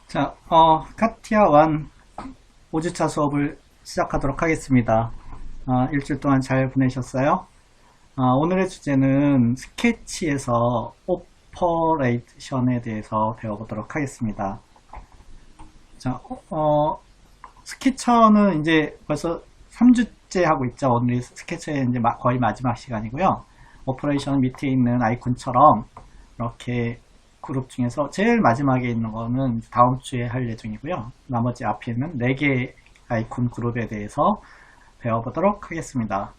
자, 카티아 1 5주차 수업을 시작하도록 하겠습니다. 일주일 동안 잘 보내셨어요? 오늘의 주제는 스케치에서 오퍼레이션에 대해서 배워보도록 하겠습니다. 자, 스케쳐는 이제 벌써 3주째 하고 있죠. 오늘이 스케쳐의 이제 거의 마지막 시간이고요. 오퍼레이션 밑에 있는 아이콘처럼 이렇게 그룹 중에서 제일 마지막에 있는 거는 다음 주에 할 예정이고요. 나머지 앞에 있는 4개 아이콘 그룹에 대해서 배워보도록 하겠습니다.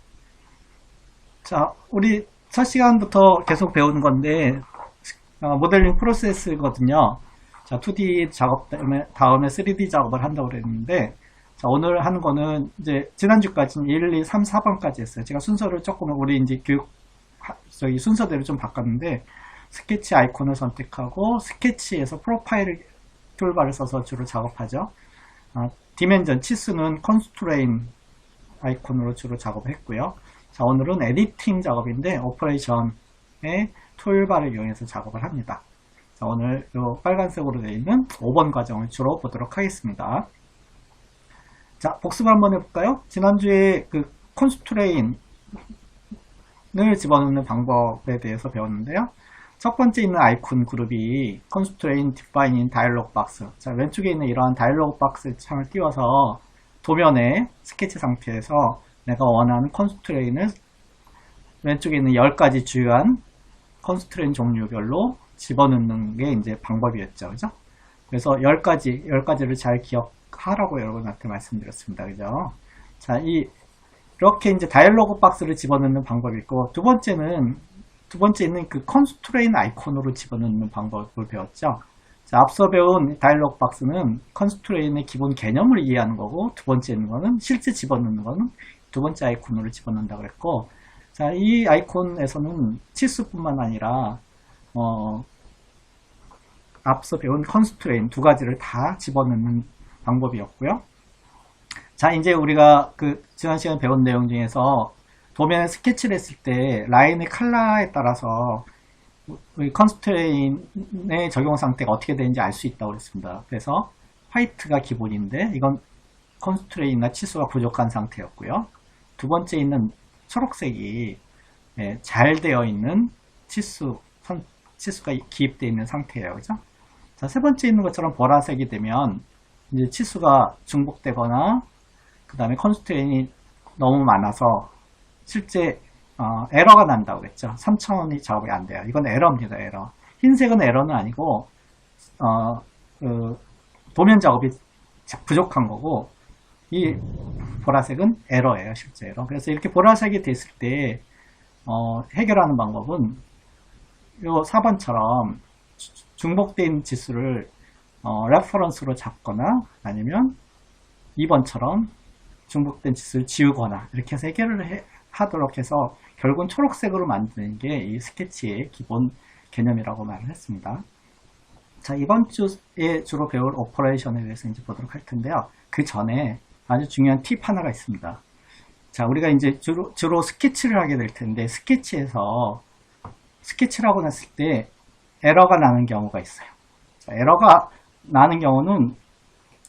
자, 우리 첫 시간부터 계속 배우는 건데 모델링 프로세스거든요. 자, 2D 작업 다음에 3D 작업을 한다고 그랬는데, 자, 오늘 하는 거는 이제 지난주까지는 1, 2, 3, 4번까지 했어요. 제가 순서를 조금 우리 이제 저기 순서대로 좀 바꿨는데, 스케치 아이콘을 선택하고 스케치에서 프로파일 툴바를 써서 주로 작업하죠. 디멘전, 치수는 컨스트레인 아이콘으로 주로 작업했고요. 자, 오늘은 에디팅 작업인데 오퍼레이션의 툴바를 이용해서 작업을 합니다. 자, 오늘 이 빨간색으로 되어 있는 5번 과정을 주로 보도록 하겠습니다. 자, 복습 한번 해볼까요? 지난주에 그 컨스트레인을 집어넣는 방법에 대해서 배웠는데요. 첫 번째 있는 아이콘 그룹이 Constraint Defining Dialog Box. 자, 왼쪽에 있는 이러한 다이얼로그 박스 창을 띄워서 도면에 스케치 상태에서 내가 원하는 컨스트레인을 왼쪽에 있는 10가지 주요한 컨스트레인 종류별로 집어넣는 게 이제 방법이었죠. 그죠? 그래서 10가지를 잘 기억하라고 여러분한테 말씀드렸습니다. 그죠? 자, 이렇게 이제 다이얼로그 박스를 집어넣는 방법이 있고, 두 번째 있는 그 컨스트레인 아이콘으로 집어넣는 방법을 배웠죠. 자, 앞서 배운 다이얼로그 박스는 컨스트레인의 기본 개념을 이해하는 거고, 두 번째 있는 거는 실제 집어넣는 거는 두 번째 아이콘으로 집어넣는다고 그랬고, 자, 이 아이콘에서는 치수뿐만 아니라 앞서 배운 컨스트레인 두 가지를 다 집어넣는 방법이었고요. 자, 이제 우리가 그 지난 시간에 배운 내용 중에서 도면에 스케치를 했을 때 라인의 컬러에 따라서 컨스트레인의 적용 상태가 어떻게 되는지 알 수 있다고 그랬습니다. 그래서 화이트가 기본인데 이건 컨스트레인이나 치수가 부족한 상태였고요. 두 번째 있는 초록색이 잘 되어 있는 치수가 기입되어 있는 상태예요. 그죠? 자, 세 번째 있는 것처럼 보라색이 되면 이제 치수가 중복되거나 그 다음에 컨스트레인이 너무 많아서 실제 에러가 난다고 그랬죠. 3차원이 작업이 안 돼요. 이건 에러입니다. 에러. 흰색은 에러는 아니고 도면 작업이 부족한 거고, 이 보라색은 에러예요. 실제 에러. 그래서 이렇게 보라색이 됐을 때 해결하는 방법은 요 4번처럼 중복된 지수를 레퍼런스로 잡거나 아니면 2번처럼 중복된 지수를 지우거나 이렇게 해서 해결을 하도록 해서 결국은 초록색으로 만드는 게 이 스케치의 기본 개념이라고 말을 했습니다. 자, 이번 주에 주로 배울 오퍼레이션에 대해서 이제 보도록 할 텐데요. 그 전에 아주 중요한 팁 하나가 있습니다. 자, 우리가 이제 주로 스케치를 하게 될 텐데, 스케치에서 스케치를 하고 났을 때 에러가 나는 경우가 있어요. 자, 에러가 나는 경우는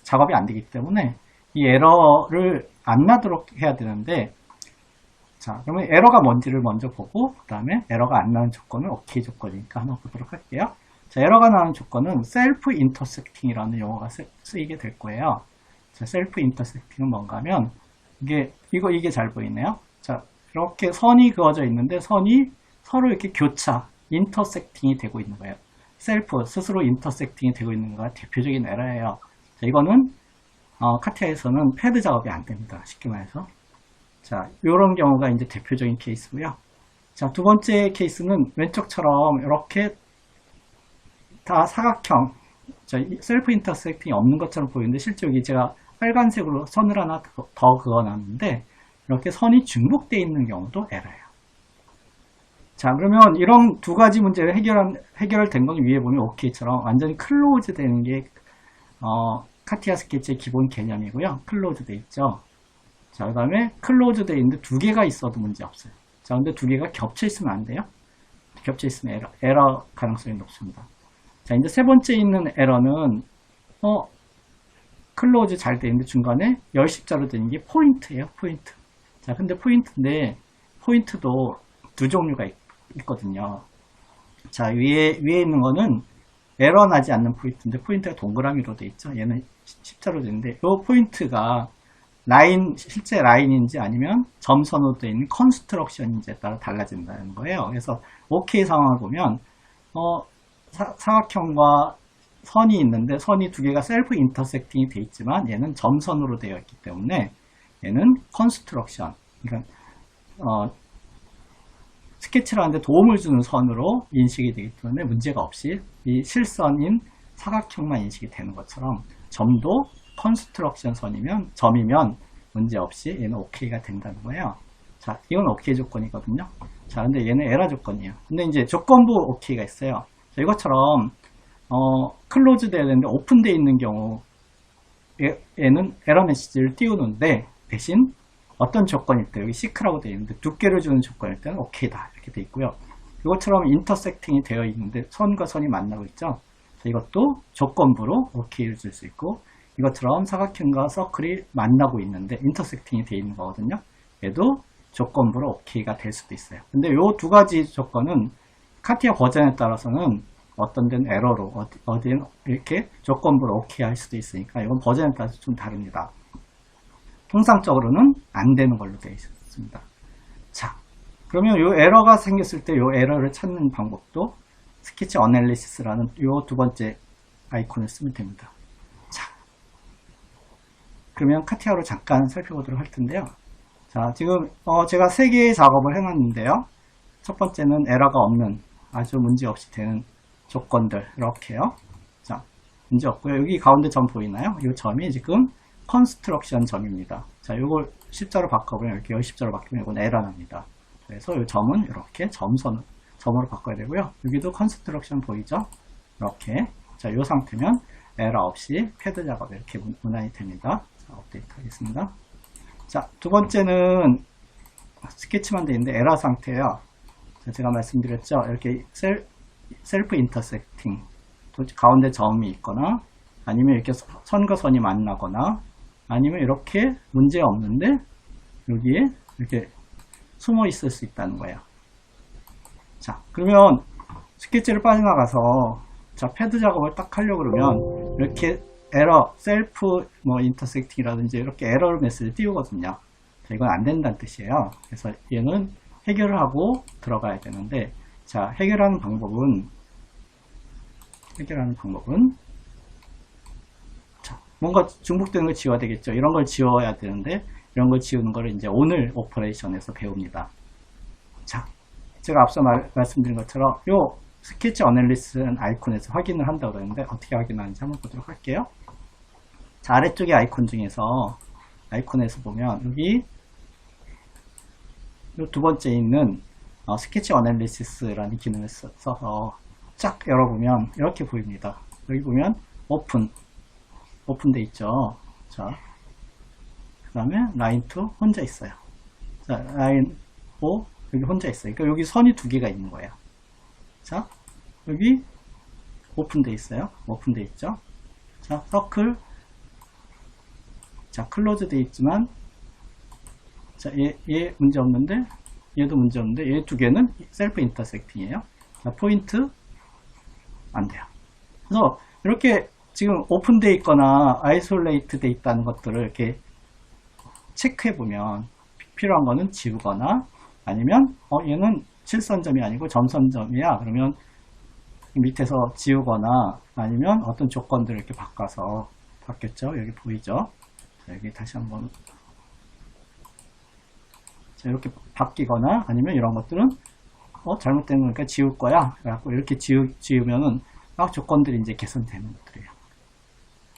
작업이 안 되기 때문에 이 에러를 안 나도록 해야 되는데, 자, 그러면 에러가 뭔지를 먼저 보고, 그 다음에 에러가 안 나는 조건은 오케이 조건이니까 한번 보도록 할게요. 자, 에러가 나는 조건은 셀프 인터섹팅이라는 용어가 쓰이게 될 거예요. 자, 셀프 인터섹팅은 뭔가 하면, 이게 잘 보이네요. 자, 이렇게 선이 그어져 있는데, 선이 서로 이렇게 인터섹팅이 되고 있는 거예요. 스스로 인터섹팅이 되고 있는 거가 대표적인 에러예요. 자, 이거는, 카티아에서는 패드 작업이 안 됩니다. 쉽게 말해서. 자, 이런 경우가 이제 대표적인 케이스고요. 자, 두 번째 케이스는 왼쪽처럼 이렇게 다 사각형, 셀프 인터섹팅이 없는 것처럼 보이는데, 실제 여기 제가 빨간색으로 선을 하나 더 그어놨는데, 이렇게 선이 중복되어 있는 경우도 에러예요. 자, 그러면 이런 두 가지 문제를 해결된 건 위에 보면 OK처럼 완전히 클로즈 되는 게, 카티아 스케치의 기본 개념이고요. 클로즈 돼 있죠. 자, 그 다음에 클로즈 되어 있는데 두 개가 있어도 문제 없어요. 자, 근데 두 개가 겹쳐 있으면 안 돼요. 겹쳐 있으면 에러 가능성이 높습니다. 자, 이제 세 번째 있는 에러는 어, 클로즈 잘 돼 있는데 중간에 열십자로 되는 게 포인트예요, 포인트. 자, 근데 포인트인데, 포인트도 두 종류가 있거든요. 자, 위에 있는 거는 에러 나지 않는 포인트인데, 포인트가 동그라미로 돼 있죠. 얘는 십자로 되는데, 이 포인트가 실제 라인인지 아니면 점선으로 되어 있는 컨스트럭션인지에 따라 달라진다는 거예요. 그래서 OK 상황을 보면, 사각형과 선이 있는데 선이 두 개가 셀프 인터섹팅이 되어 있지만 얘는 점선으로 되어 있기 때문에 얘는 컨스트럭션, 그러니까 스케치를 하는데 도움을 주는 선으로 인식이 되기 때문에 문제가 없이 이 실선인 사각형만 인식이 되는 것처럼 점도 컨스트럭션 선이면 점이면 문제 없이 얘는 OK가 된다는 거예요. 자, 이건 OK 조건이거든요. 자, 근데 얘는 에러 조건이에요. 근데 이제 조건부 OK가 있어요. 자, 이것처럼 클로즈 되어야 되는데 오픈되어 있는 경우 얘는 에러 메시지를 띄우는데 대신 어떤 조건일 때 여기 시크라고 되어 있는데 두께를 주는 조건일 때는 OK다 이렇게 되어 있고요. 이것처럼 인터섹팅이 되어 있는데 선과 선이 만나고 있죠. 자, 이것도 조건부로 OK를 줄 수 있고 이것처럼 사각형과 서클이 만나고 있는데 인터섹팅이 되어 있는 거거든요. 얘도 조건부로 OK가 될 수도 있어요. 근데 이 두 가지 조건은 카티아 버전에 따라서는 어떤 데는 에러로 어디는 이렇게 조건부로 OK 할 수도 있으니까 이건 버전에 따라서 좀 다릅니다. 통상적으로는 안 되는 걸로 되어 있습니다. 자, 그러면 이 에러가 생겼을 때 이 에러를 찾는 방법도 스케치 어널리시스라는 이 두 번째 아이콘을 쓰면 됩니다. 자, 그러면 카티아로 잠깐 살펴보도록 할 텐데요. 자, 지금 제가 3개의 작업을 해놨는데요. 첫 번째는 에러가 없는 아주 문제없이 되는 조건들 이렇게요. 자, 문제 없고요. 여기 가운데 점 보이나요? 이 점이 지금 컨스트럭션 점입니다. 자, 이걸 십자로 바꿔보면 이렇게 열십자로 바뀌면 이건 에러납니다. 그래서 이 점은 이렇게 점으로 바꿔야 되고요. 여기도 컨스트럭션 보이죠? 이렇게. 자, 이 상태면 에러 없이 패드 작업 이렇게 무난히 됩니다. 자, 업데이트 하겠습니다. 자, 두 번째는 스케치만 되어 있는데 에러 상태예요. 자, 제가 말씀드렸죠? 이렇게 셀프 인터섹팅, 가운데 점이 있거나 아니면 이렇게 선과 선이 만나거나 아니면 이렇게 문제 없는데 여기에 이렇게 숨어 있을 수 있다는 거예요. 자, 그러면 스케치를 빠져나가서 자, 패드 작업을 딱 하려고 그러면 이렇게 에러, 셀프 인터섹팅이라든지 이렇게 에러 메시지를 띄우거든요. 자, 이건 안 된다는 뜻이에요. 그래서 얘는 해결을 하고 들어가야 되는데 자, 해결하는 방법은 자, 뭔가 중복되는 걸 지워야 되겠죠. 이런 걸 지워야 되는데 이런 걸 지우는 걸 이제 오늘 오퍼레이션에서 배웁니다. 자, 제가 앞서 말씀드린 것처럼 요 스케치 어널리시스 아이콘에서 확인을 한다고 그랬는데 어떻게 확인하는지 한번 보도록 할게요. 자, 아래쪽에 아이콘에서 보면 여기 요 두 번째 있는 스케치 어널리시스라는 기능을 써서 쫙 열어보면 이렇게 보입니다. 여기 보면 오픈돼 있죠. 자, 그 다음에 라인 2 혼자 있어요. 자, 라인 5 여기 혼자 있어요. 그러니까 여기 선이 두 개가 있는 거예요. 자, 여기 오픈돼 있어요. 오픈돼 있죠. 자, 서클. 자, 클로즈 돼 있지만 자, 얘 문제 없는데 얘도 문제 없는데 얘 두 개는 셀프 인터섹팅이에요. 자, 포인트 안 돼요. 그래서 이렇게 지금 오픈되어 있거나 아이솔레이트 되어 있다는 것들을 이렇게 체크해 보면 필요한 거는 지우거나 아니면 얘는 실선점이 아니고 점선점이야. 그러면 밑에서 지우거나 아니면 어떤 조건들을 이렇게 바꿔서 바뀌었죠. 여기 보이죠? 자, 여기 다시 한번 자, 이렇게 바뀌거나 아니면 이런 것들은 잘못된 거니까 지울 거야. 그래갖고 이렇게 지우면은 조건들이 이제 개선되는 것들이에요.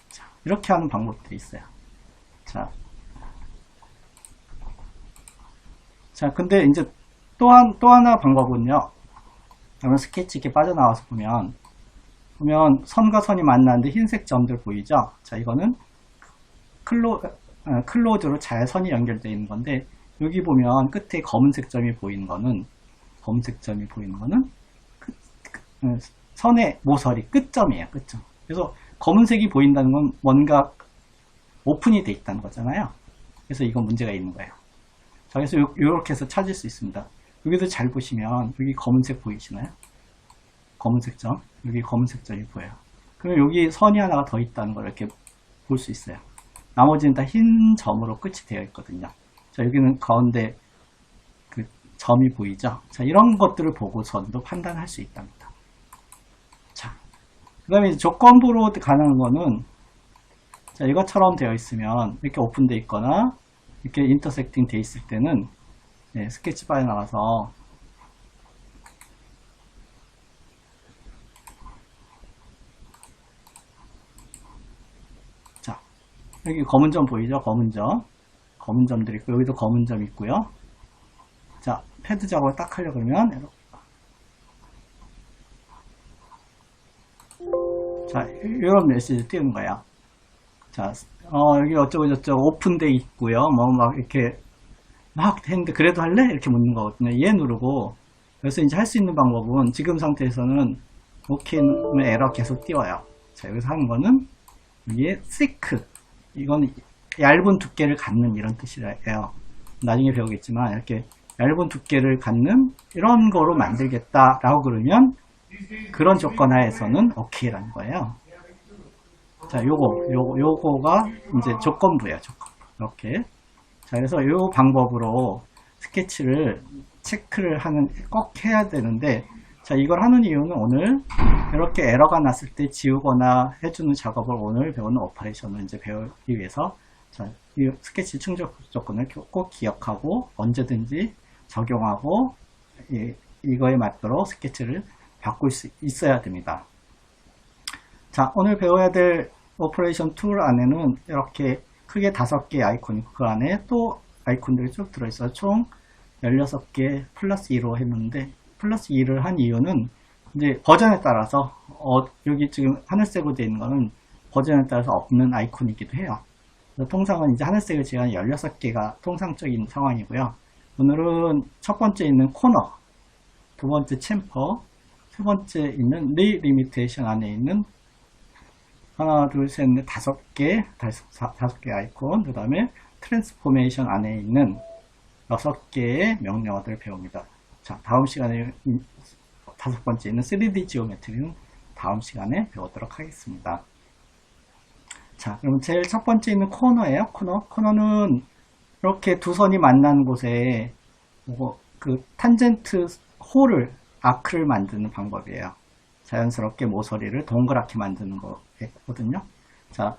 자, 이렇게 하는 방법들이 있어요. 자, 근데 이제 또 하나 방법은요. 그러면 스케치 이렇게 빠져나와서 보면 선과 선이 만나는데 흰색 점들 보이죠? 자, 이거는 클로즈로 잘 선이 연결되어 있는 건데 여기 보면 끝에 검은색 점이 보이는 거는 선의 모서리 끝점이에요. 끝점. 그래서 검은색이 보인다는 건 뭔가 오픈이 돼 있다는 거잖아요. 그래서 이건 문제가 있는 거예요. 자, 그래서 이렇게 해서 찾을 수 있습니다. 여기도 잘 보시면 여기 검은색 보이시나요? 검은색 점, 여기 검은색 점이 보여요. 그럼 여기 선이 하나가 더 있다는 걸 이렇게 볼 수 있어요. 나머지는 다 흰 점으로 끝이 되어 있거든요. 자, 여기는 가운데 그 점이 보이죠? 자, 이런 것들을 보고선도 판단할 수 있답니다. 자, 그 다음에 조건부로 가능한 거는, 자, 이것처럼 되어 있으면, 이렇게 오픈되어 있거나, 이렇게 인터섹팅 되어 있을 때는, 네, 스케치바에 나가서, 자, 여기 검은 점 보이죠? 검은 점. 검은 점들이 있고, 여기도 검은 점 있고요. 자, 패드 작업을 딱 하려고 그러면, 이렇게. 자, 이런 메시지 띄우는 거예요. 자, 여기 어쩌고저쩌고 오픈돼 있고요. 뭐, 막, 이렇게, 막 했는데, 그래도 할래? 이렇게 묻는 거거든요. 얘 누르고, 그래서 이제 할 수 있는 방법은, 지금 상태에서는, 오케이는 에러 계속 띄워요. 자, 여기서 하는 거는, 여기에 thick. 이건 얇은 두께를 갖는 이런 뜻이에요. 나중에 배우겠지만, 이렇게 얇은 두께를 갖는 이런 거로 만들겠다라고 그러면, 그런 조건 하에서는 오케이라는 거예요. 자, 요거가 이제 조건부예요, 조건부. 이렇게. 자, 그래서 요 방법으로 스케치를 체크를 꼭 해야 되는데, 자, 이걸 하는 이유는 오늘 이렇게 에러가 났을 때 지우거나 해주는 작업을 오늘 배우는 오퍼레이션을 이제 배우기 위해서, 자, 이 스케치 충족 조건을 꼭 기억하고 언제든지 적용하고, 이거에 맞도록 스케치를 바꿀 수 있어야 됩니다. 자, 오늘 배워야 될 오퍼레이션 툴 안에는 이렇게 크게 5개의 아이콘이 있고, 그 안에 또 아이콘들이 쭉 들어있어요. 총 16개 플러스 2로 했는데, 플러스 2를 한 이유는 이제 버전에 따라서, 여기 지금 하늘색으로 되어 있는 거는 버전에 따라서 없는 아이콘이기도 해요. 통상은 이제 하늘색을 지금 16개가 통상적인 상황이고요. 오늘은 첫 번째 있는 코너, 두 번째 챔퍼, 세 번째 있는 리미테이션 안에 있는 하나, 둘, 셋, 넷, 5개, 5개 아이콘, 그 다음에 트랜스포메이션 안에 있는 6개의 명령어들을 배웁니다. 자, 다음 시간에 5번째 있는 3D 지오메트리는 다음 시간에 배우도록 하겠습니다. 자, 그럼 제일 첫 번째 있는 코너예요. 코너는 이렇게 두 선이 만나는 곳에 그 탄젠트 홀을 아크를 만드는 방법이에요. 자연스럽게 모서리를 동그랗게 만드는 거거든요. 자,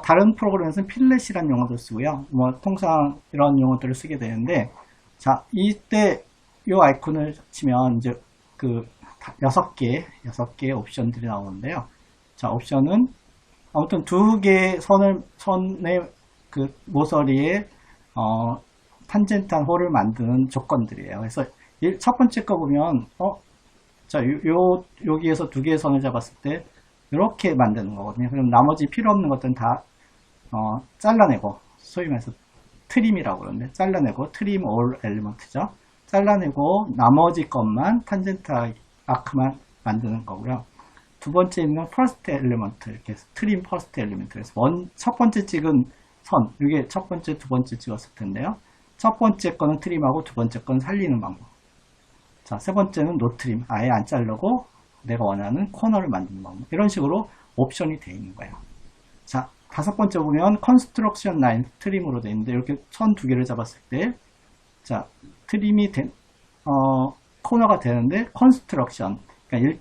다른 프로그램에서는 필렛이라는 용어도 쓰고요. 뭐 통상 이런 용어들을 쓰게 되는데, 자, 이때 이 아이콘을 치면 이제 그 6개의 옵션들이 나오는데요. 자, 옵션은 아무튼 2개의 선의 그 모서리에 탄젠트한 홀을 만드는 조건들이에요. 그래서 첫 번째 거 보면 자, 여기에서 2개의 선을 잡았을 때 이렇게 만드는 거거든요. 그럼 나머지 필요 없는 것들은 다 잘라내고, 소위 말해서 트림이라고 그러는데, 잘라내고 트림 올 엘리먼트죠. 잘라내고 나머지 것만 탄젠트 아크만 만드는 거고요. 두 번째 있는 퍼스트 엘리먼트, 이렇게 트림 퍼스트 엘리먼트. 그래서 첫 번째 찍은 선, 이게 첫 번째, 두 번째 찍었을 텐데요. 첫 번째 거는 트림하고 두 번째 거는 살리는 방법. 자, 세 번째는 노 트림, 아예 안 자르고 내가 원하는 코너를 만드는 방법. 이런 식으로 옵션이 되어 있는 거예요. 자, 5번째 보면 컨스트럭션 라인 트림으로 되어 있는데, 이렇게 선 2개를 잡았을 때, 자, 트림이 코너가 되는데, 컨스트럭션, 그러니까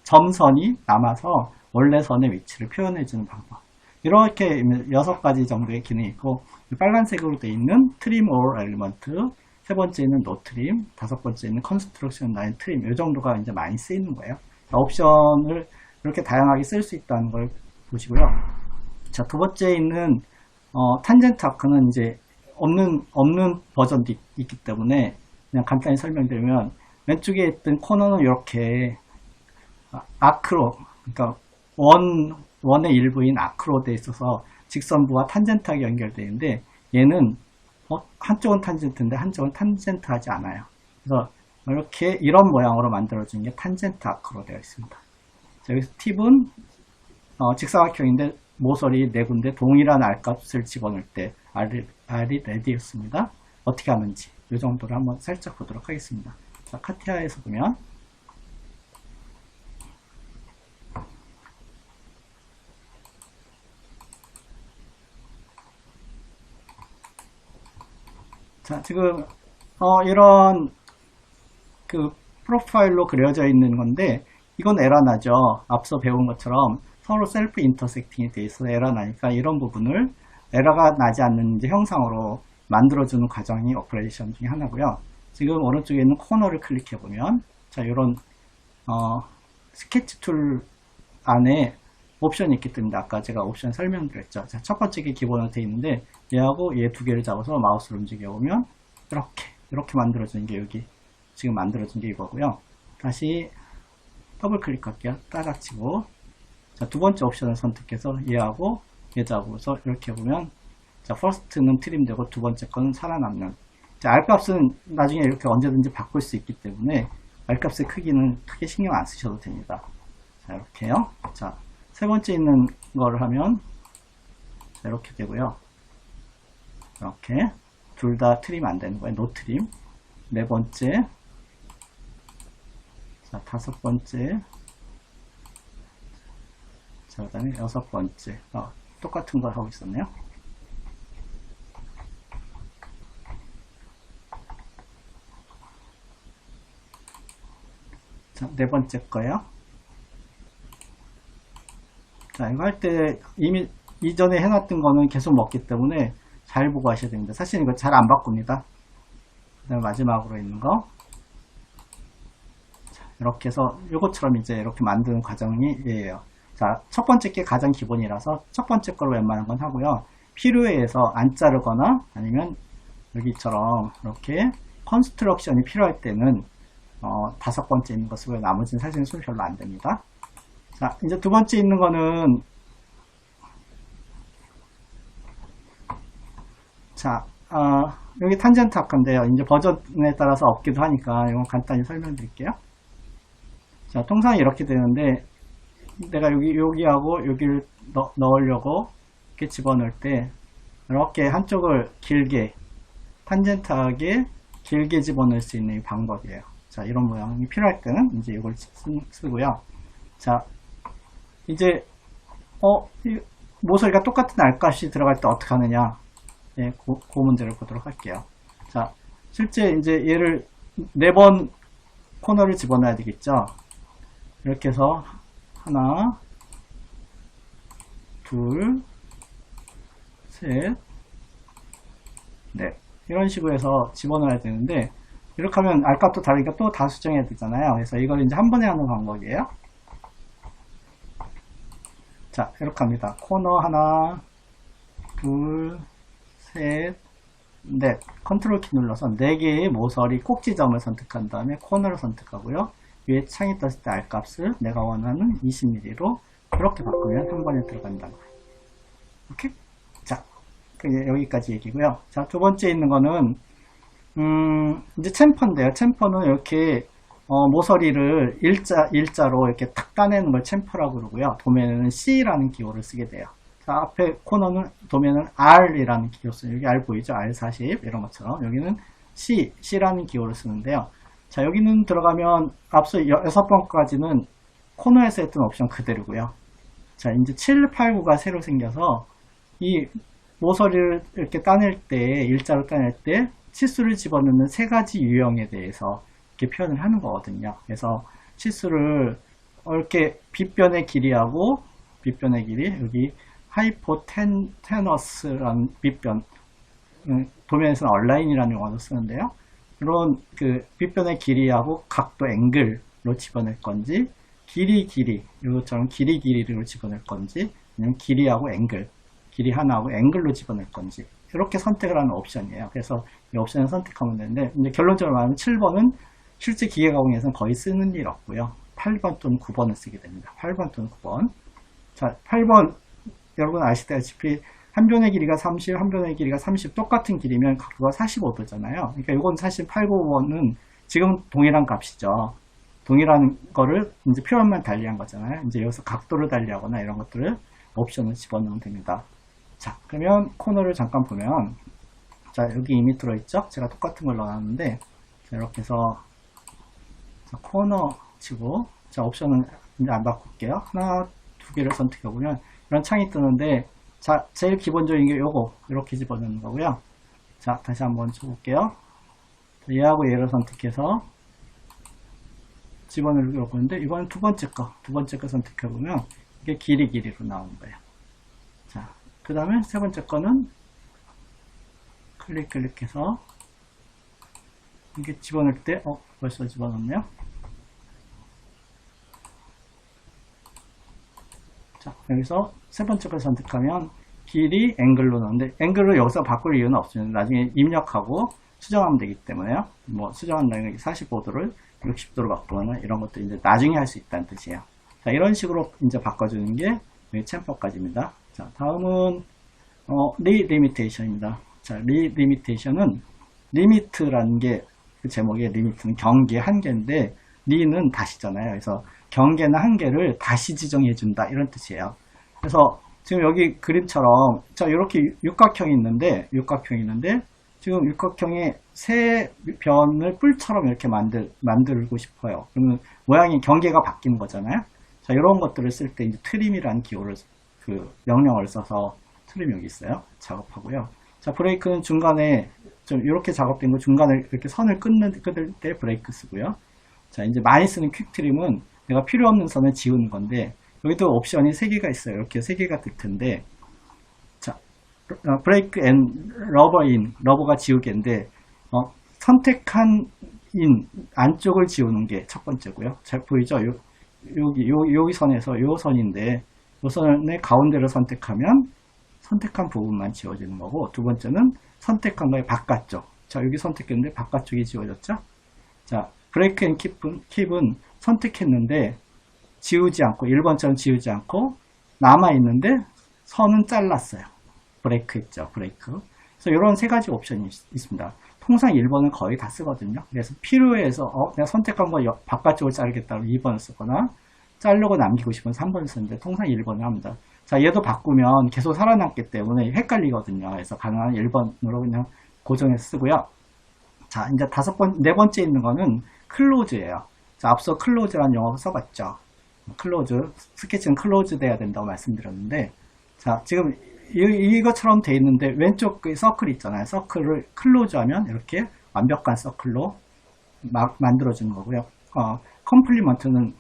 점선이 남아서 원래 선의 위치를 표현해주는 방법. 이렇게 6가지 정도의 기능이 있고, 빨간색으로 되어 있는 트림 올 엘리먼트, 세 번째는 노 트림, 5번째는 컨스트럭션 라인 트림, 이 정도가 이제 많이 쓰이는 거예요. 옵션을 이렇게 다양하게 쓸 수 있다는 걸 보시고요. 자, 두 번째 있는 탄젠트 아크는 이제 없는 버전도 있기 때문에 그냥 간단히 설명드리면, 왼쪽에 있던 코너는 이렇게 아크로, 그러니까 원의 일부인 아크로 되어 있어서 직선부와 탄젠트하게 연결되어 있는데, 얘는 한쪽은 탄젠트인데 한쪽은 탄젠트 하지 않아요. 그래서 이렇게 이런 모양으로 만들어진 게 탄젠트 아크로 되어 있습니다. 자, 여기서 팁은 직사각형인데 모서리 네 군데 동일한 R값을 집어넣을 때 R이 레디우스입니다. 어떻게 하는지 이 정도를 한번 살짝 보도록 하겠습니다. 자, 카티아에서 보면 자, 지금 이런 그 프로파일로 그려져 있는 건데 이건 에러나죠. 앞서 배운 것처럼 서로 셀프 인터섹팅이 돼 있어서 에러 나니까 이런 부분을 에러가 나지 않는 이제 형상으로 만들어주는 과정이 오퍼레이션 중에 하나고요. 지금 오른쪽에 있는 코너를 클릭해 보면 자, 이런 스케치 툴 안에 옵션이 있기 때문에 아까 제가 옵션 설명드렸죠. 자, 첫 번째 게 기본으로 되어 있는데 얘하고 얘 두 개를 잡아서 마우스를 움직여 보면 이렇게 만들어진 게 여기 지금 만들어진 게 이거고요. 다시 더블 클릭할게요. 따닥치고 자, 두 번째 옵션을 선택해서 얘하고 얘 잡아서 이렇게 보면 자, 퍼스트는 트림되고 두 번째 거는 살아남는. 자, R값은 나중에 이렇게 언제든지 바꿀 수 있기 때문에 R값의 크기는 크게 신경 안 쓰셔도 됩니다. 자, 이렇게요. 자, 세 번째 있는 거를 하면 자, 이렇게 되고요. 이렇게 둘 다 트림 안 되는 거예요. 노 트림. 네 번째. 자, 다섯 번째. 자, 그 다음에 여섯 번째. 똑같은 걸 하고 있었네요. 자, 네 번째 거요. 자, 이거 할 때 이미 이전에 해놨던 거는 계속 먹기 때문에 잘 보고 하셔야 됩니다. 사실 이거 잘 안 바꿉니다. 그 다음에 마지막으로 있는 거. 자, 이렇게 해서 이것처럼 이제 이렇게 만드는 과정이 얘예요. 자, 첫 번째 게 가장 기본이라서 첫 번째 걸로 웬만한 건 하고요. 필요에 의해서 안 자르거나 아니면 여기처럼 이렇게 컨스트럭션이 필요할 때는 다섯 번째 있는 거 쓰고요. 나머지는 사실 손이 별로 안 됩니다. 자, 이제 두 번째 있는 거는 자, 여기 탄젠트 아카인데요. 이제 버전에 따라서 없기도 하니까 이건 간단히 설명드릴게요. 자, 통상 이렇게 되는데 내가 여기하고 여기를 넣으려고 이렇게 집어넣을 때 이렇게 한쪽을 길게 탄젠트하게 길게 집어넣을 수 있는 이 방법이에요. 자, 이런 모양이 필요할 때는 이제 이걸 쓰고요. 자, 이제 이 모서리가 똑같은 R값이 들어갈 때 어떻게 하느냐? 예, 그 문제를 보도록 할게요. 자, 실제 이제 얘를 4번 코너를 집어넣어야 되겠죠? 이렇게 해서 하나, 둘, 셋, 넷. 이런 식으로 해서 집어넣어야 되는데, 이렇게 하면 R값도 다르니까 또 다 수정해야 되잖아요. 그래서 이걸 이제 한 번에 하는 방법이에요. 자, 이렇게 합니다. 코너 하나, 둘, 셋, 넷. 컨트롤 키 눌러서 4개의 모서리 꼭지점을 선택한 다음에 코너를 선택하고요. 위에 창이 떴을 때 R값을 내가 원하는 20mm로 이렇게 바꾸면 한 번에 들어간다는 거예요. 오케이? 자, 여기까지 얘기고요. 자, 두 번째 있는 거는 이제 챔퍼인데요. 챔퍼는 이렇게 모서리를 일자로 이렇게 탁 따내는 걸 챔퍼라고 그러고요. 도면에는 C라는 기호를 쓰게 돼요. 자, 앞에 코너는 도면은 R이라는 기호 써요. 여기 R 보이죠? R40 이런 것처럼 여기는 C라는 기호를 쓰는데요. 자, 여기는 들어가면 앞서 6번까지는 코너에서 했던 옵션 그대로고요. 자, 이제 7, 8, 9가 새로 생겨서 이 모서리를 이렇게 따낼 때, 일자로 따낼 때 치수를 집어넣는 3가지 유형에 대해서 이렇게 표현을 하는 거거든요. 그래서 치수를 이렇게 빗변의 길이하고 빗변의 길이 여기 하이포테너스라는 빗변, 도면에서는 얼라인이라는 용어도 쓰는데요. 이런 그 빗변의 길이하고 각도 앵글로 집어넣을 건지 길이 이것처럼 길이로 집어넣을 건지 아니면 길이하고 앵글 길이 하나하고 앵글로 집어넣을 건지 이렇게 선택을 하는 옵션이에요. 그래서 이 옵션을 선택하면 되는데 이제 결론적으로 말하면 7번은 실제 기계가공에서는 거의 쓰는 일 없고요. 8번 또는 9번을 쓰게 됩니다. 8번 또는 9번. 자, 8번 여러분 아시다시피 한 변의 길이가 30, 한 변의 길이가 30 똑같은 길이면 각도가 45도잖아요. 그러니까 이건 사실 8, 9번은 지금 동일한 값이죠. 동일한 거를 이제 표현만 달리한 거잖아요. 이제 여기서 각도를 달리하거나 이런 것들을 옵션을 집어넣으면 됩니다. 자, 그러면 코너를 잠깐 보면, 자, 여기 이미 들어있죠? 제가 똑같은 걸 넣어놨는데, 자, 이렇게 해서, 자, 코너 치고, 자, 옵션은 이제 안 바꿀게요. 하나, 두 개를 선택해보면, 이런 창이 뜨는데, 자, 제일 기본적인 게 요거, 이렇게 집어넣는 거고요. 자, 다시 한번 쳐볼게요. 얘하고 얘를 선택해서, 집어넣으려고 하는데, 이건 두 번째 거 선택해보면, 이게 길이로 나오는 거예요. 자, 그 다음에 세 번째 거는, 클릭해서, 이게 집어넣을 때, 벌써 집어넣네요. 자, 여기서 세 번째 걸 선택하면 길이 앵글로 넣는데 앵글을 여기서 바꿀 이유는 없습니다. 나중에 입력하고 수정하면 되기 때문에요. 뭐 수정한다는 게 45도를 60도로 바꾸거나 이런 것도 이제 나중에 할 수 있다는 뜻이에요. 자, 이런 식으로 이제 바꿔주는 게 여기 챔퍼까지입니다. 자, 다음은 리리미테이션입니다. 자, 리리미테이션은 리미트라는 게 그 제목의 리미트는 경계 한계인데 리는 다시잖아요. 그래서 경계나 한계를 다시 지정해 준다 이런 뜻이에요. 그래서 지금 여기 그림처럼 자 이렇게 육각형이 있는데 지금 육각형의 세 변을 뿔처럼 이렇게 만들고 싶어요. 그러면 모양이 경계가 바뀌는 거잖아요. 자, 이런 것들을 쓸 때 이제 트림이라는 기호를 명령어를 써서 트림 여기 있어요. 작업하고요. 자, 브레이크는 중간에 좀 이렇게 작업된 거 중간에 이렇게 선을 끊을 때 브레이크 쓰고요. 자, 이제 많이 쓰는 퀵 트림은 내가 필요 없는 선을 지우는 건데 여기도 옵션이 3개가 있어요. 이렇게 3개가 뜰 텐데 자, 브레이크 앤 러버 인, 러버가 지우개인데 선택한 인 안쪽을 지우는 게 첫 번째고요. 잘 보이죠? 여기 선에서 요 선인데 요 선의 가운데를 선택하면 선택한 부분만 지워지는 거고 두 번째는 선택한 거의 바깥쪽. 자, 여기 선택했는데 바깥쪽이 지워졌죠? 자, 브레이크 앤 킵은 선택했는데 지우지 않고 1번처럼 지우지 않고 남아있는데 선은 잘랐어요. 브레이크 있죠. 브레이크. 그래서 이런 세 가지 옵션이 있습니다. 통상 1번은 거의 다 쓰거든요. 그래서 필요해서 내가 선택한 거 바깥쪽을 자르겠다고 2번을 쓰거나 자르고 남기고 싶으면 3번을 쓰는데 통상 1번을 합니다. 자, 얘도 바꾸면 계속 살아남기 때문에 헷갈리거든요. 그래서 가능한 1번으로 그냥 고정해서 쓰고요. 자, 이제 네 번째 있는 거는 클로즈예요. 자, 앞서 클로즈라는 영어 써봤죠. 클로즈, 스케치는 클로즈 돼야 된다고 말씀드렸는데, 자, 지금 이것처럼 돼 있는데 왼쪽 그 서클 있잖아요. 서클을 클로즈하면 이렇게 완벽한 서클로 만들어주는 거고요. 컴플리먼트는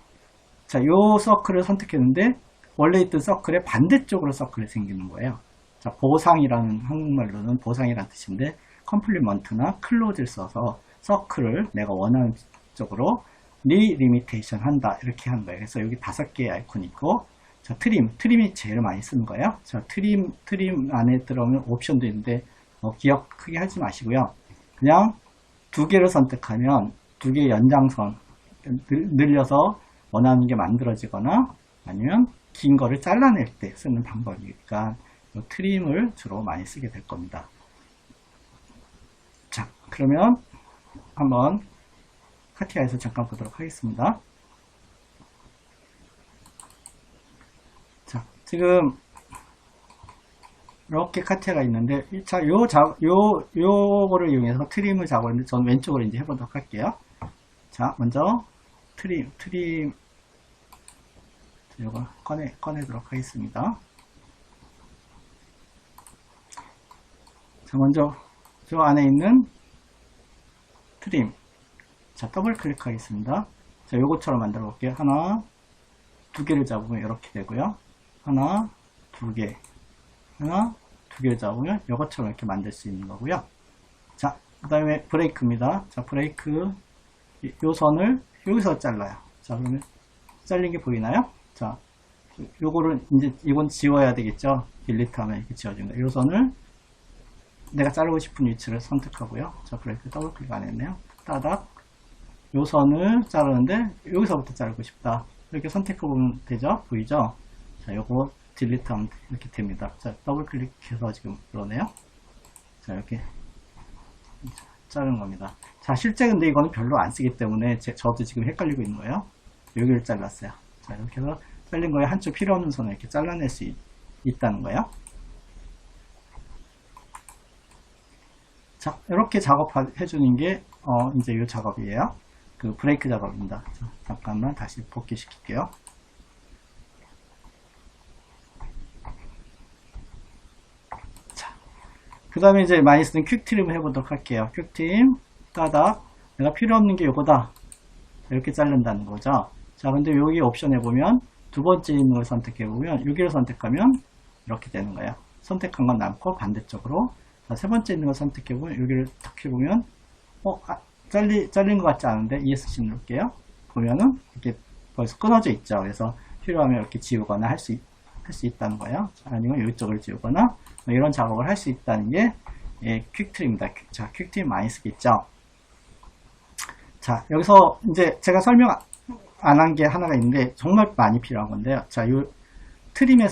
자, 요 서클을 선택했는데 원래 있던 서클의 반대쪽으로 서클이 생기는 거예요. 자, 보상이라는 한국말로는 보상이라는 뜻인데 컴플리먼트나 클로즈를 써서 서클을 내가 원하는 쪽으로 리리미테이션 한다 이렇게 하는 거예요. 그래서 여기 5개의 아이콘이 있고 자, 트림이 제일 많이 쓰는 거예요. 자, 트림 안에 들어오면 옵션도 있는데 기억 크게 하지 마시고요. 그냥 2개를 선택하면 2개의 연장선 늘려서 원하는 게 만들어지거나 아니면 긴 거를 잘라낼 때 쓰는 방법이니까 트림을 주로 많이 쓰게 될 겁니다. 자, 그러면 한번 카티아에서 잠깐 보도록 하겠습니다. 자, 지금 이렇게 카티아가 있는데 자, 요거를 이용해서 트림을 작업했는데 저는 왼쪽으로 이제 해보도록 할게요. 자, 먼저 트림 이거 꺼내도록 하겠습니다. 자, 먼저 저 안에 있는 트림 자, 더블 클릭하겠습니다. 자, 요것처럼 만들어 볼게요. 하나, 2개를 잡으면 이렇게 되고요. 하나, 2개 하나, 2개를 잡으면 요것처럼 이렇게 만들 수 있는 거고요. 자, 그 다음에 브레이크입니다. 자, 브레이크 요 선을 여기서 잘라요. 자, 그러면 잘린 게 보이나요? 자, 요거를 이제 이건 지워야 되겠죠. 딜리트 하면 이렇게 지워진 거예요. 요 선을 내가 자르고 싶은 위치를 선택하고요. 자, 브레이크 더블 클릭 안 했네요. 따닥 요 선을 자르는데 여기서부터 자르고 싶다. 이렇게 선택해 보면 되죠. 보이죠? 자, 요거 딜리트 하면 이렇게 됩니다. 자, 더블 클릭해서 지금 그러네요. 자, 이렇게 자른 겁니다. 자, 실제 근데 이거는 별로 안 쓰기 때문에 저도 지금 헷갈리고 있는 거예요. 여기를 잘랐어요. 자, 이렇게 해서 잘린 거에 한쪽 필요 없는 선을 이렇게 잘라낼 수 있다는 거예요. 자, 이렇게 작업해 주는 게 이제 이 작업이에요. 그 브레이크 작업입니다. 자, 잠깐만 다시 복귀시킬게요. 자, 그 다음에 이제 많이 쓰는 퀵 트림을 해보도록 할게요. 퀵 트림, 따닥. 내가 필요 없는 게 요거다. 이렇게 자른다는 거죠. 자, 근데 여기 옵션에 보면 두 번째 있는 걸 선택해 보면 여기를 선택하면 이렇게 되는 거예요. 선택한 건 남고 반대쪽으로. 자, 세 번째 있는 걸 선택해 보면 여기를 탁 해보면 잘린 것 같지 않은데 ESC 누를게요. 보면은 이렇게 벌써 끊어져 있죠. 그래서 필요하면 이렇게 지우거나 할 수 있다는 거예요. 아니면 이쪽을 지우거나 뭐 이런 작업을 할 수 있다는 게 퀵트림입니다. 자, 퀵트림 많이 쓰겠죠. 자, 여기서 이제 제가 설명 안 한 게 하나가 있는데 정말 많이 필요한 건데요. 자, 이 트림은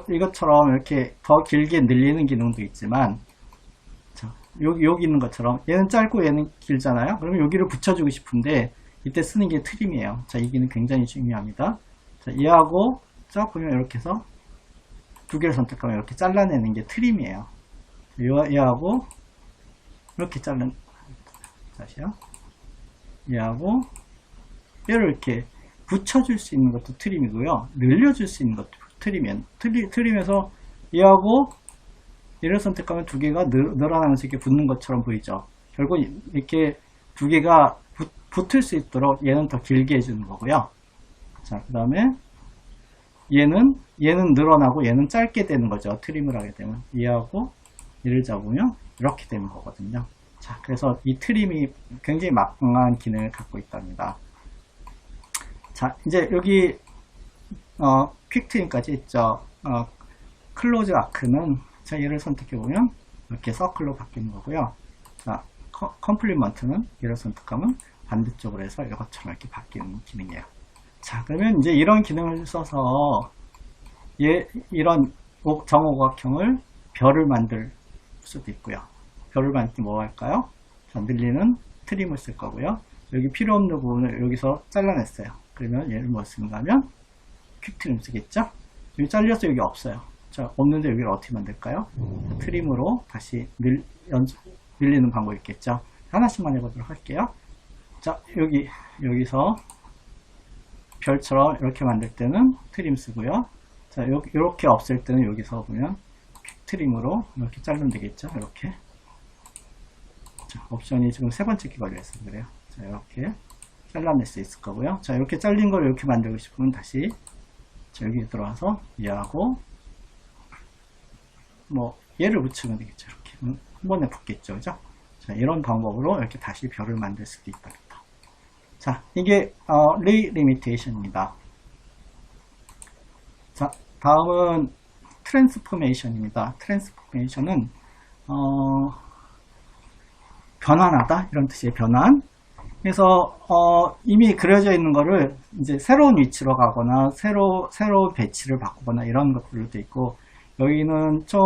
이것처럼 이렇게 더 길게 늘리는 기능도 있지만, 자, 여기 있는 것처럼 얘는 짧고 얘는 길잖아요. 그러면 여기를 붙여주고 싶은데 이때 쓰는 게 트림이에요. 자, 이 기능 굉장히 중요합니다. 자, 얘하고 쫙 보면 이렇게 해서 두 개를 선택하면 이렇게 잘라내는 게 트림이에요. 얘하고 이렇게 다시요. 얘하고 얘를 이렇게 붙여줄 수 있는 것도 트림이고요. 늘려줄 수 있는 것도 트림에서 얘하고 얘를 선택하면 두 개가 늘어나면서 이렇게 붙는 것처럼 보이죠. 결국 이렇게 두 개가 붙을 수 있도록 얘는 더 길게 해주는 거고요. 자, 그 다음에 얘는 늘어나고 얘는 짧게 되는 거죠. 트림을 하게 되면 얘하고 얘를 잡으면 이렇게 되는 거거든요. 자, 그래서 이 트림이 굉장히 막강한 기능을 갖고 있답니다. 자, 이제 여기 퀵 트림까지 있죠. 클로즈 아크는 자, 얘를 선택해 보면 이렇게 서클로 바뀌는 거고요. 자, 컴플리먼트는 얘를 선택하면 반대쪽으로 해서 이것처럼 이렇게 바뀌는 기능이에요. 자, 그러면 이제 이런 기능을 써서 이런 정오각형을 별을 만들 수도 있고요. 별을 만들 때 뭐 할까요? 자, 늘리는 트림을 쓸 거고요. 여기 필요 없는 부분을 여기서 잘라냈어요. 그러면 얘를 뭐 쓰는가 하면 퀵 트림 쓰겠죠? 여기 잘려서 여기 없어요. 자, 없는데 여기를 어떻게 만들까요? 자, 트림으로 다시 늘리는 방법이 있겠죠? 하나씩만 해보도록 할게요. 자, 여기서 별처럼 이렇게 만들 때는 트림 쓰고요. 자, 이렇게 없앨 때는 여기서 보면 퀵 트림으로 이렇게 자르면 되겠죠? 이렇게. 자, 옵션이 지금 세 번째 키 걸려있어서 그래요. 자, 이렇게 잘라낼 수 있을 거고요. 자, 이렇게 잘린 걸 이렇게 만들고 싶으면 다시 자, 여기 들어와서 얘하고 뭐 얘를 붙이면 되겠죠. 이렇게 한 번에 붙겠죠, 그죠? 자, 이런 방법으로 이렇게 다시 별을 만들 수도 있답니다. 자, 이게 리리미테이션입니다. 자, 다음은 트랜스포메이션입니다. 트랜스포메이션은 변환하다 이런 뜻이에요. 변환. 그래서 이미 그려져 있는 거를 이제 새로운 위치로 가거나 새로 배치를 바꾸거나 이런 것들도 있고, 여기는 총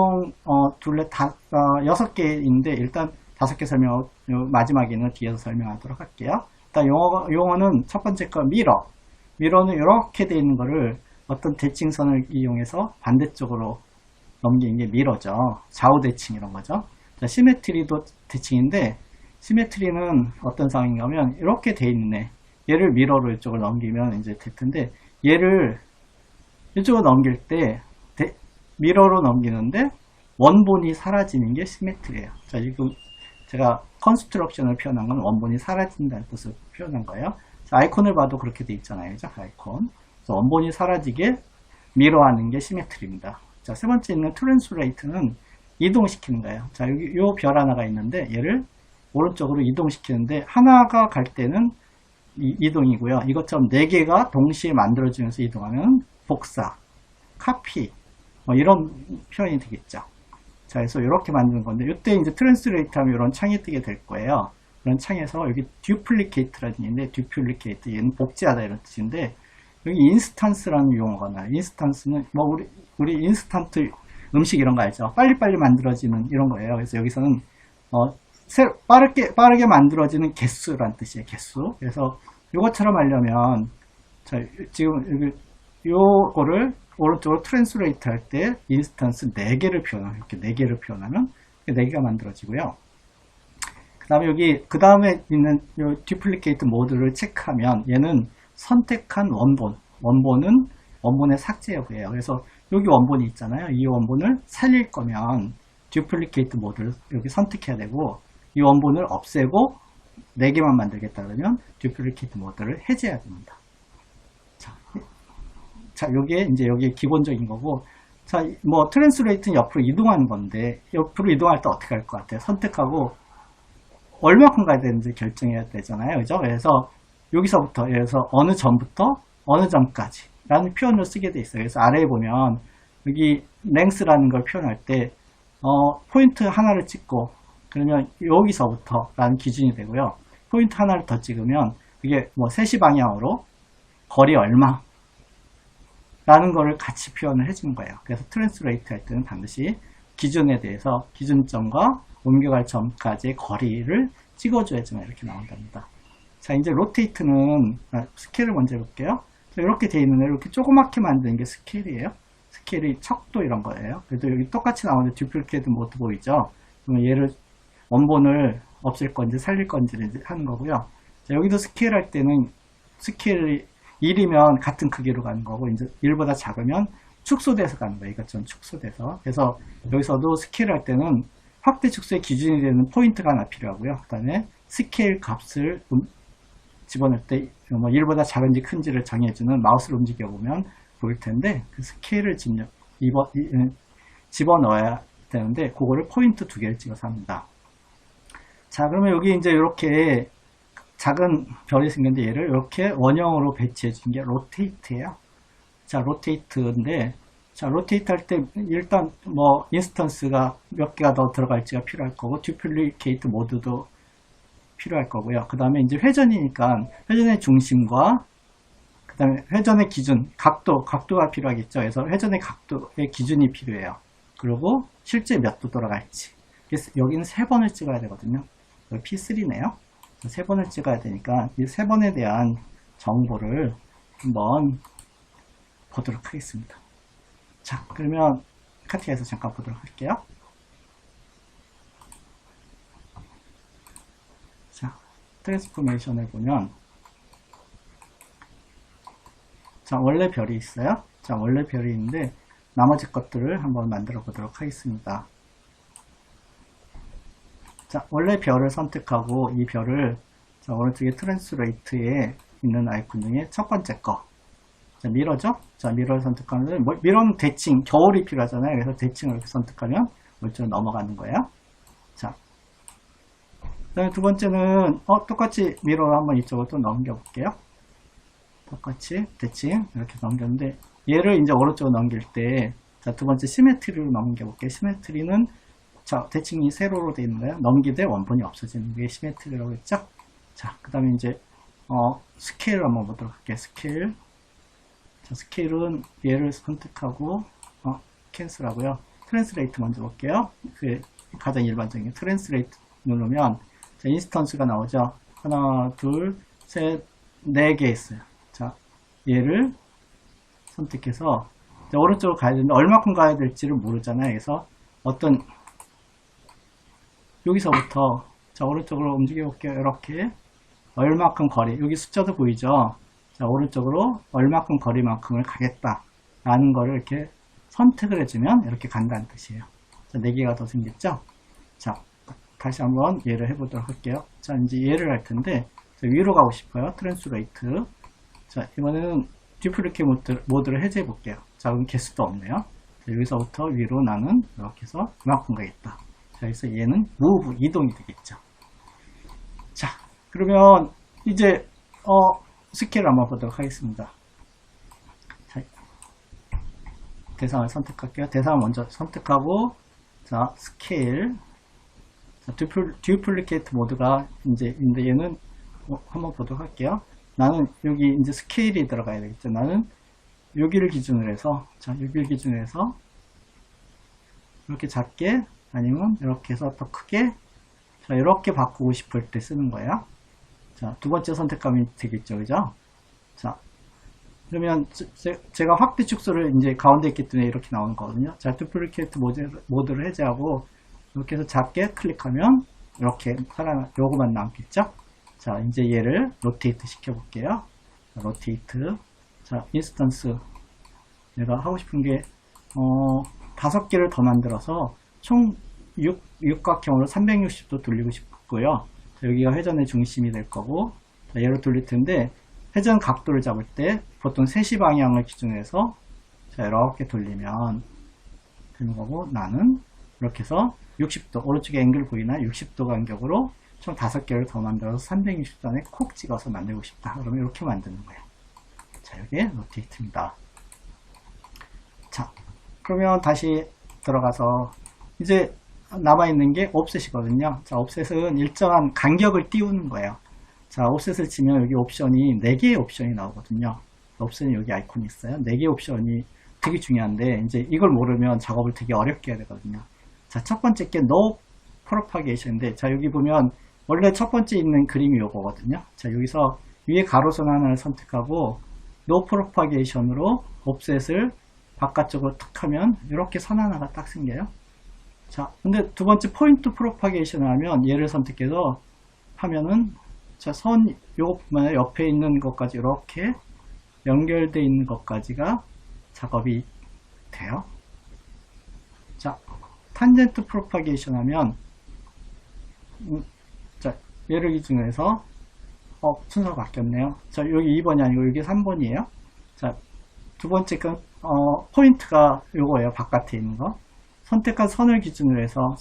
둘레 6개인데 일단 5개 설명, 마지막에는 뒤에서 설명하도록 할게요. 일단 용어는 첫 번째 거 미러는 이렇게 돼 있는 거를 어떤 대칭선을 이용해서 반대쪽으로 넘기는 게 미러죠. 좌우 대칭 이런 거죠. 자, 시메트리도 대칭인데, 시메트리는 어떤 상황인가 하면 이렇게 돼 있네. 얘를 미러로 이쪽을 넘기면 이제 될 텐데, 얘를 이쪽으로 넘길 때 미러로 넘기는데 원본이 사라지는 게 시메트리예요. 자, 지금 제가 컨스트럭션을 표현한 건 원본이 사라진다는 뜻을 표현한 거예요. 자, 아이콘을 봐도 그렇게 돼 있잖아요. 그죠? 아이콘. 그래서 원본이 사라지게 미러하는 게 시메트리입니다. 자, 세 번째 있는 트랜스레이트는 이동시키는 거예요. 자, 여기 요 별 하나가 있는데 얘를 오른쪽으로 이동시키는데, 하나가 갈 때는 이동이고요. 이것처럼 4개가 동시에 만들어지면서 이동하면 복사, 카피, 뭐 이런 표현이 되겠죠. 자, 그래서 이렇게 만드는 건데, 이때 이제 트랜스레이트 하면 이런 창이 뜨게 될 거예요. 그런 창에서 여기 듀플리케이트라는 게 있는데, 듀플리케이트, 얘는 복제하다 이런 뜻인데, 여기 인스탄스라는 용어가 나와요. 인스탄스는 뭐 우리 인스턴트 음식 이런 거 알죠? 빨리빨리 만들어지는 이런 거예요. 그래서 여기서는 빠르게 만들어지는 개수란 뜻이에요. 개수. 그래서 이것처럼 하려면 자, 지금 여기 요거를 오른쪽으로 트랜스레이트 할 때 인스턴스 4개를 표현하는 이렇게 4개를 표현하면 4개가 만들어지고요. 그 다음에 있는 요 듀플리케이트 모드를 체크하면 얘는 선택한 원본은 원본의 삭제 여부예요. 그래서 여기 원본이 있잖아요. 이 원본을 살릴 거면 듀플리케이트 모드를 여기 선택해야 되고 이 원본을 없애고 4개만 만들겠다 그러면 듀플리케이트 모드를 해제해야 됩니다. 자, 요게 이제 여기 기본적인 거고, 자, 뭐 트랜스레이트는 옆으로 이동하는 건데 옆으로 이동할 때 어떻게 할 것 같아요? 선택하고 얼마큼 가야 되는지 결정해야 되잖아요. 그죠? 그래서 여기서부터 예를 들어서 어느 점부터 어느 점까지 라는 표현을 쓰게 돼 있어요. 그래서 아래에 보면 여기 length라는 걸 표현할 때 포인트 하나를 찍고 그러면 여기서부터 라는 기준이 되고요. 포인트 하나를 더 찍으면 이게 뭐 3시 방향으로 거리 얼마 라는 거를 같이 표현을 해주는 거예요. 그래서 트랜스레이트 할 때는 반드시 기준에 대해서 기준점과 옮겨갈 점까지의 거리를 찍어줘야지만 이렇게 나온답니다. 자, 이제 로테이트는 스케일을 먼저 해볼게요. 자, 이렇게 돼 있는 이렇게 조그맣게 만드는 게 스케일이에요. 스케일이 척도 이런 거예요. 그래도 여기 똑같이 나오는 듀플리케이트 모드 보이죠? 그러면 얘를 원본을 없앨 건지 살릴 건지를 하는 거고요. 자, 여기도 스케일 할 때는 스케일이 1이면 같은 크기로 가는 거고 이제 1보다 작으면 축소돼서 가는 거예요. 이것처럼 축소돼서. 그래서 여기서도 스케일 할 때는 확대 축소의 기준이 되는 포인트가 하나 필요하고요. 그 다음에 스케일 값을 집어넣을 때 뭐 1보다 작은지 큰지를 정해주는 마우스를 움직여보면 보일 텐데 그 스케일을 집어넣어야 되는데 그거를 포인트 2개를 찍어서 합니다. 자, 그러면 여기 이제 이렇게 작은 별이 생겼는데 얘를 이렇게 원형으로 배치해 준 게 로테이트예요. 자, 로테이트인데 자, 로테이트 할 때 일단 뭐 인스턴스가 몇 개가 더 들어갈지가 필요할 거고 듀플리케이트 모드도 필요할 거고요. 그 다음에 이제 회전이니까 회전의 중심과 그 다음에 회전의 기준, 각도가 필요하겠죠. 그래서 회전의 각도의 기준이 필요해요. 그리고 실제 몇 도 돌아갈지. 그래서 여기는 3번을 찍어야 되거든요. 여기 P3네요. 3번을 찍어야 되니까 이 3번에 대한 정보를 한번 보도록 하겠습니다. 자, 그러면 카티아에서 잠깐 보도록 할게요. 자, 트랜스포메이션을 보면 자, 원래 별이 있어요. 자, 원래 별이 있는데 나머지 것들을 한번 만들어 보도록 하겠습니다. 자, 원래 별을 선택하고 이 별을 자, 오른쪽에 트랜스레이트에 있는 아이콘 중에 첫 번째 거. 자, 미러죠? 자, 미러를 선택하면, 미러는 대칭, 겨울이 필요하잖아요. 그래서 대칭을 이렇게 선택하면 오른쪽으로 넘어가는 거예요. 자. 그 다음에 두 번째는, 똑같이 미러를 한번 이쪽으로 또 넘겨볼게요. 똑같이 대칭, 이렇게 넘겼는데, 얘를 이제 오른쪽으로 넘길 때, 자, 두 번째 시메트리로 넘겨볼게요. 시메트리는, 자, 대칭이 세로로 되어 있는 거예요. 넘기되 원본이 없어지는 게 시메트리라고 했죠? 자, 그 다음에 이제, 스케일을 한번 보도록 할게요. 스케일. 자, 스케일은 얘를 선택하고, 캔슬하고요. 트랜스레이트 먼저 볼게요. 그 가장 일반적인 트랜스레이트 누르면, 자, 인스턴스가 나오죠. 하나, 둘, 셋, 4개 있어요. 자, 얘를 선택해서, 자, 오른쪽으로 가야 되는데, 얼마큼 가야 될지를 모르잖아요. 그래서 어떤, 여기서부터, 자, 오른쪽으로 움직여 볼게요. 이렇게. 얼마큼 거리, 여기 숫자도 보이죠? 자, 오른쪽으로 얼마큼 거리만큼을 가겠다라는 거를 이렇게 선택을 해주면 이렇게 간다는 뜻이에요. 자, 4개가 더 생겼죠? 자, 다시 한번 얘를 해보도록 할게요. 자, 이제 얘를 할 텐데, 자, 위로 가고 싶어요. 트랜스레이트. 자, 이번에는 듀플리케 모드를 해제해 볼게요. 자, 그럼 개수도 없네요. 자, 여기서부터 위로 나는 이렇게 해서 이만큼 가겠다. 자, 여기서 얘는 무브, 이동이 되겠죠. 자, 그러면 이제, 스케일을 한번 보도록 하겠습니다. 자, 대상을 선택할게요. 대상을 먼저 선택하고, 자, 스케일. 자, 듀플리케이트 모드가 이제, 근데 얘는 한번 보도록 할게요. 나는 여기 이제 스케일이 들어가야 되겠죠. 나는 여기를 기준으로 해서, 자, 여기를 기준으로 해서, 이렇게 작게 아니면 이렇게 해서 더 크게 자 이렇게 바꾸고 싶을 때 쓰는 거예요. 자, 두 번째 선택하면 되겠죠, 그죠? 자, 그러면 제가 확대 축소를 이제 가운데 있기 때문에 이렇게 나오는 거거든요. 자, 두플리케이트 모드를 해제하고 이렇게 해서 작게 클릭하면 이렇게 요거만 남겠죠? 자, 이제 얘를 로테이트 시켜볼게요. 로테이트. 자, 인스턴스. 내가 하고 싶은 게, 5개를 더 만들어서 총 육각형으로 360도 돌리고 싶고요. 자, 여기가 회전의 중심이 될 거고, 자, 얘를 돌릴 텐데, 회전 각도를 잡을 때 보통 3시 방향을 기준으로 해서 자, 이렇게 돌리면 되는 거고, 나는 이렇게 해서 60도, 오른쪽에 앵글 보이나 60도 간격으로 총 5개를 더 만들어서 360도 안에 콕 찍어서 만들고 싶다. 그러면 이렇게 만드는 거예요. 자, 이게 로테이트입니다. 자, 그러면 다시 들어가서 이제 남아있는 게 옵셋이거든요. 자, 옵셋은 일정한 간격을 띄우는 거예요. 자, 옵셋을 치면 여기 옵션이 4개의 옵션이 나오거든요. 옵션이 여기 아이콘이 있어요. 4개의 옵션이 되게 중요한데, 이제 이걸 모르면 작업을 되게 어렵게 해야 되거든요. 자, 첫 번째 게 No Propagation인데, 자, 여기 보면 원래 첫 번째 있는 그림이 요거거든요. 자, 여기서 위에 가로선 하나를 선택하고 No Propagation으로 옵셋을 바깥쪽으로 탁 하면 이렇게 선 하나가 딱 생겨요. 자, 근데 두 번째 포인트 프로파게이션을 하면 얘를 선택해서 하면은 자, 선 요것뿐만 아니라 옆에 있는 것까지 이렇게 연결되어 있는 것까지가 작업이 돼요. 자, 탄젠트 프로파게이션 하면 자, 얘를 기준으로 해서 순서가 바뀌었네요. 자, 여기 2번이 아니고 여기 3번이에요. 자, 두 번째 건 포인트가 요거예요. 바깥에 있는 거. 선택한 선을 기준으로 해서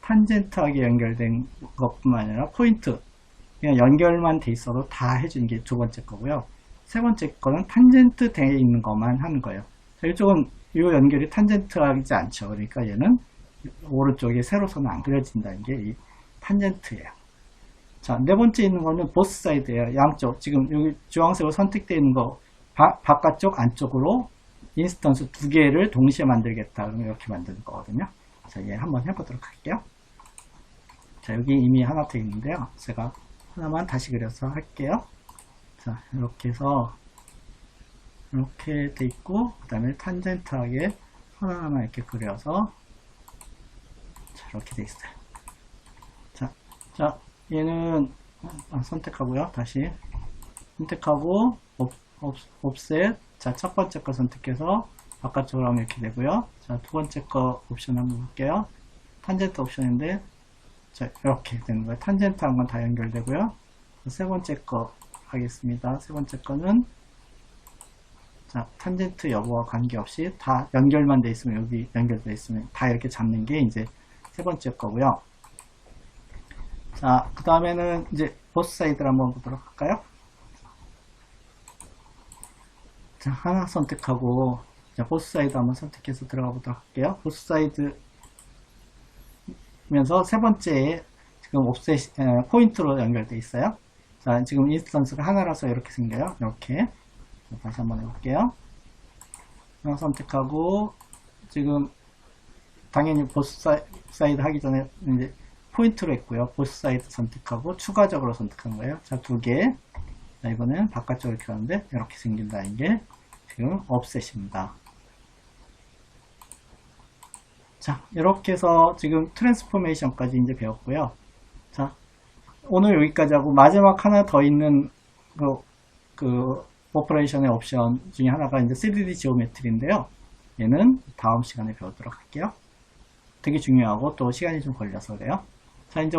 탄젠트하게 연결된 것뿐만 아니라 포인트 그냥 연결만 돼 있어도 다 해주는 게 두 번째 거고요. 세 번째 거는 탄젠트 돼 있는 것만 하는 거예요. 자, 이쪽은 이 연결이 탄젠트하지 않죠. 그러니까 얘는 오른쪽에 세로선은 안 그려진다는 게 이 탄젠트예요. 자, 네 번째 있는 거는 보스 사이드예요. 양쪽 지금 여기 주황색으로 선택되어 있는 거 바깥쪽 안쪽으로 인스턴스 2개를 동시에 만들겠다. 그러면 이렇게 만드는 거거든요. 자, 얘 한번 해보도록 할게요. 자, 여기 이미 하나 돼 있는데요. 제가 하나만 다시 그려서 할게요. 자, 이렇게 해서 이렇게 돼 있고, 그 다음에 탄젠트하게 선 하나만 이렇게 그려서 자, 이렇게 돼 있어요. 자, 얘는 선택하고요. 다시 선택하고 옵셋. 자, 첫 번째 거 선택해서 바깥쪽으로 하면 이렇게 되고요. 자, 두 번째 거 옵션 한번 볼게요. 탄젠트 옵션인데, 자, 이렇게 되는 거예요. 탄젠트 한 건 다 연결되고요. 세 번째 거 하겠습니다. 세 번째 거는, 자, 탄젠트 여부와 관계없이 다 연결만 돼 있으면, 여기 연결돼 있으면 다 이렇게 잡는 게 이제 세 번째 거고요. 자, 그 다음에는 이제 보스 사이드를 한번 보도록 할까요? 자, 하나 선택하고, 자, 보스 사이드 한번 선택해서 들어가 보도록 할게요. 보스 사이드 면서 세 번째에 지금 옵셋, 포인트로 연결되어 있어요. 자, 지금 인스턴스가 하나라서 이렇게 생겨요. 이렇게. 자, 다시 한번 해볼게요. 하나 선택하고, 지금, 당연히 보스 사이드 하기 전에 이제 포인트로 했고요. 보스 사이드 선택하고, 추가적으로 선택한 거예요. 자, 2개. 자, 이거는 바깥쪽으로 이렇게 하는데, 이렇게 생긴다는 게 지금 옵셋입니다. 자, 이렇게 해서 지금 트랜스포메이션까지 이제 배웠고요. 자, 오늘 여기까지 하고 마지막 하나 더 있는 그 오퍼레이션의 옵션 중에 하나가 이제 3D 지오메트리인데요. 얘는 다음 시간에 배우도록 할게요. 되게 중요하고 또 시간이 좀 걸려서 그래요. 자, 이제